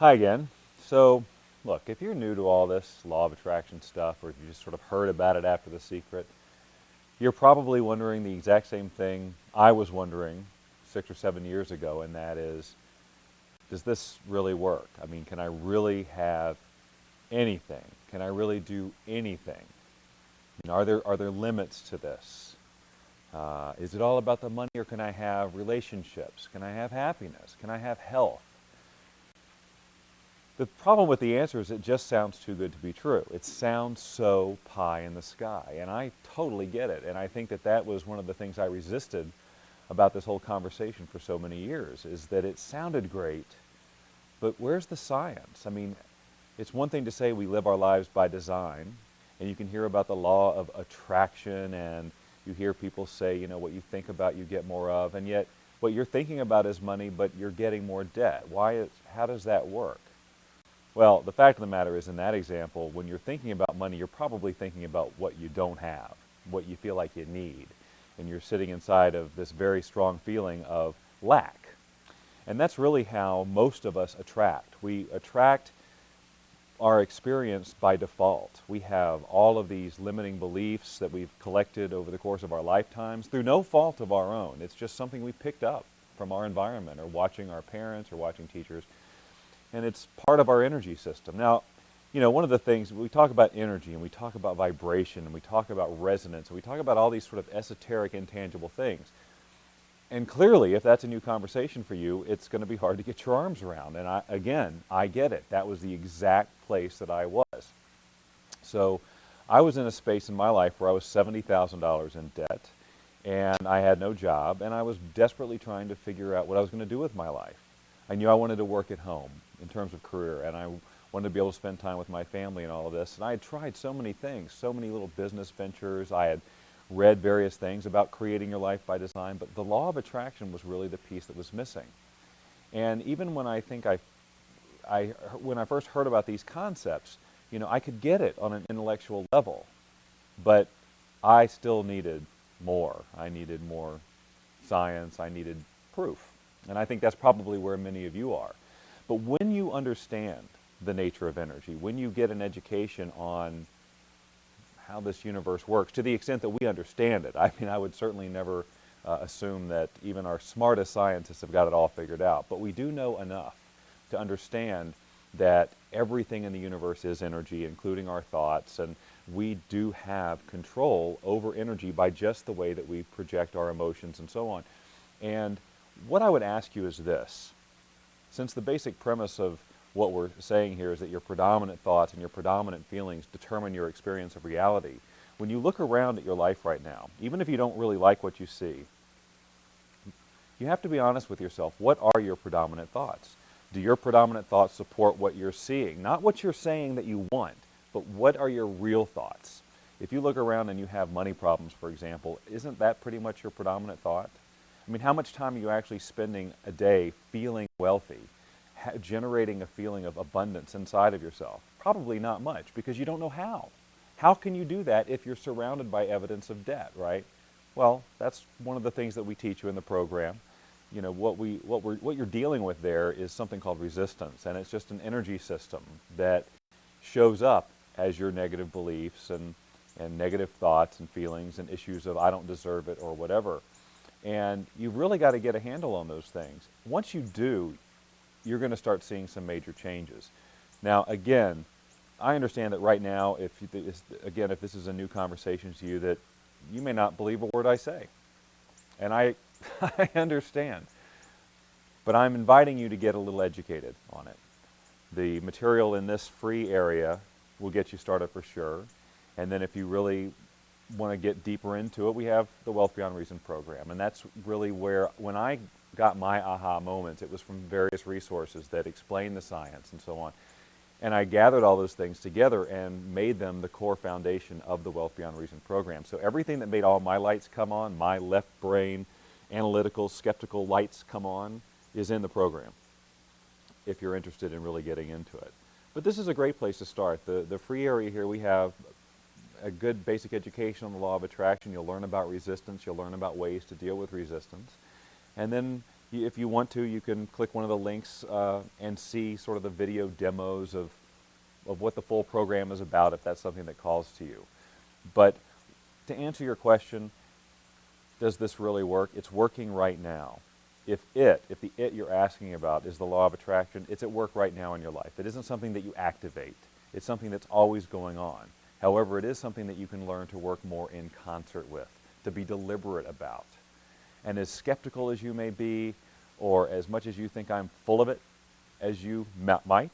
Hi again. So, look, if you're new to all this law of attraction stuff, or if you just sort of heard about it after The Secret, you're probably wondering the exact same thing I was wondering 6 or 7 years ago, and that is, does this really work? I mean, can I really have anything? Can I really do anything? Are there limits to this? Is it all about the money, or can I have relationships? Can I have happiness? Can I have health? The problem with the answer is it just sounds too good to be true. It sounds so pie in the sky, and I totally get it. And I think that that was one of the things I resisted about this whole conversation for so many years, is that it sounded great, but where's the science? I mean, it's one thing to say we live our lives by design, and you can hear about the law of attraction, and you hear people say, what you think about, you get more of, and yet what you're thinking about is money, but you're getting more debt. How does that work? Well, the fact of the matter is, in that example, when you're thinking about money, you're probably thinking about what you don't have, what you feel like you need. And you're sitting inside of this very strong feeling of lack. And that's really how most of us attract. We attract our experience by default. We have all of these limiting beliefs that we've collected over the course of our lifetimes through no fault of our own. It's just something we picked up from our environment, or watching our parents, or watching teachers. And it's part of our energy system. Now, one of the things, we talk about energy, and we talk about vibration, and we talk about resonance, and we talk about all these sort of esoteric, intangible things. And clearly, if that's a new conversation for you, it's going to be hard to get your arms around. And I get it. That was the exact place that I was. So I was in a space in my life where I was $70,000 in debt, and I had no job, and I was desperately trying to figure out what I was going to do with my life. I knew I wanted to work at home in terms of career, and I wanted to be able to spend time with my family and all of this. And I had tried so many things, so many little business ventures. I had read various things about creating your life by design, but the law of attraction was really the piece that was missing. And even when when I first heard about these concepts, I could get it on an intellectual level, but I still needed more. I needed more science. I needed proof. And I think that's probably where many of you are. But when you understand the nature of energy, when you get an education on how this universe works, to the extent that we understand it, I mean, I would certainly never assume that even our smartest scientists have got it all figured out, but we do know enough to understand that everything in the universe is energy, including our thoughts, and we do have control over energy by just the way that we project our emotions and so on. And what I would ask you is this. Since the basic premise of what we're saying here is that your predominant thoughts and your predominant feelings determine your experience of reality, when you look around at your life right now, even if you don't really like what you see, you have to be honest with yourself. What are your predominant thoughts? Do your predominant thoughts support what you're seeing? Not what you're saying that you want, but what are your real thoughts? If you look around and you have money problems, for example, isn't that pretty much your predominant thought? I mean, how much time are you actually spending a day feeling wealthy, generating a feeling of abundance inside of yourself? Probably not much, because you don't know how. How can you do that if you're surrounded by evidence of debt, right? Well, that's one of the things that we teach you in the program. What you're dealing with there is something called resistance, and it's just an energy system that shows up as your negative beliefs and negative thoughts and feelings and issues of I don't deserve it or whatever. And you've really got to get a handle on those things. Once you do, you're going to start seeing some major changes. Now, again, I understand that right now, if this is a new conversation to you, that you may not believe a word I say. And I understand. But I'm inviting you to get a little educated on it. The material in this free area will get you started for sure. And then if you really want to get deeper into it, we have the Wealth Beyond Reason program. And that's really where, when I got my aha moments, it was from various resources that explain the science and so on. And I gathered all those things together and made them the core foundation of the Wealth Beyond Reason program. So everything that made all my lights come on, my left brain, analytical, skeptical lights come on, is in the program, if you're interested in really getting into it. But this is a great place to start. The free area here, we have a good basic education on the law of attraction. You'll learn about resistance. You'll learn about ways to deal with resistance. And then If you want to, you can click one of the links and see sort of the video demos of what the full program is about if that's something that calls to you. But to answer your question, does this really work? It's working right now. If the it you're asking about is the law of attraction, it's at work right now in your life. It isn't something that you activate. It's something that's always going on. However, it is something that you can learn to work more in concert with, to be deliberate about. And as skeptical as you may be, or as much as you think I'm full of it as you might,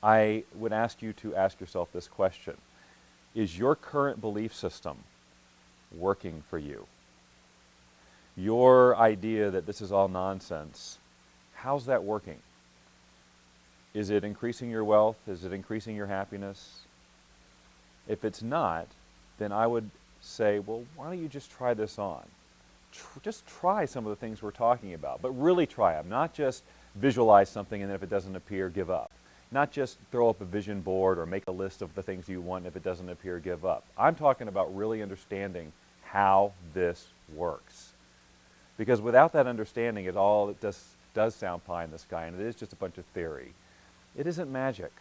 I would ask you to ask yourself this question. Is your current belief system working for you? Your idea that this is all nonsense, how's that working? Is it increasing your wealth? Is it increasing your happiness? If it's not, then I would say, well, why don't you just try this on? Just try some of the things we're talking about, but really try them. Not just visualize something and then if it doesn't appear, give up. Not just throw up a vision board or make a list of the things you want, and if it doesn't appear, give up. I'm talking about really understanding how this works. Because without that understanding, it does sound pie in the sky, and it is just a bunch of theory. It isn't magic.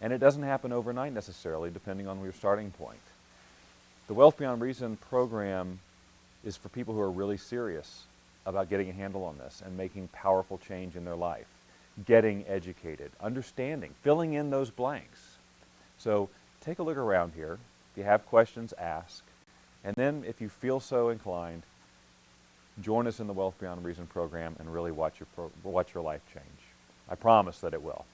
And it doesn't happen overnight necessarily, depending on your starting point. The Wealth Beyond Reason program is for people who are really serious about getting a handle on this and making powerful change in their life, getting educated, understanding, filling in those blanks. So take a look around here. If you have questions, ask. And then if you feel so inclined, join us in the Wealth Beyond Reason program and really watch your life change. I promise that it will.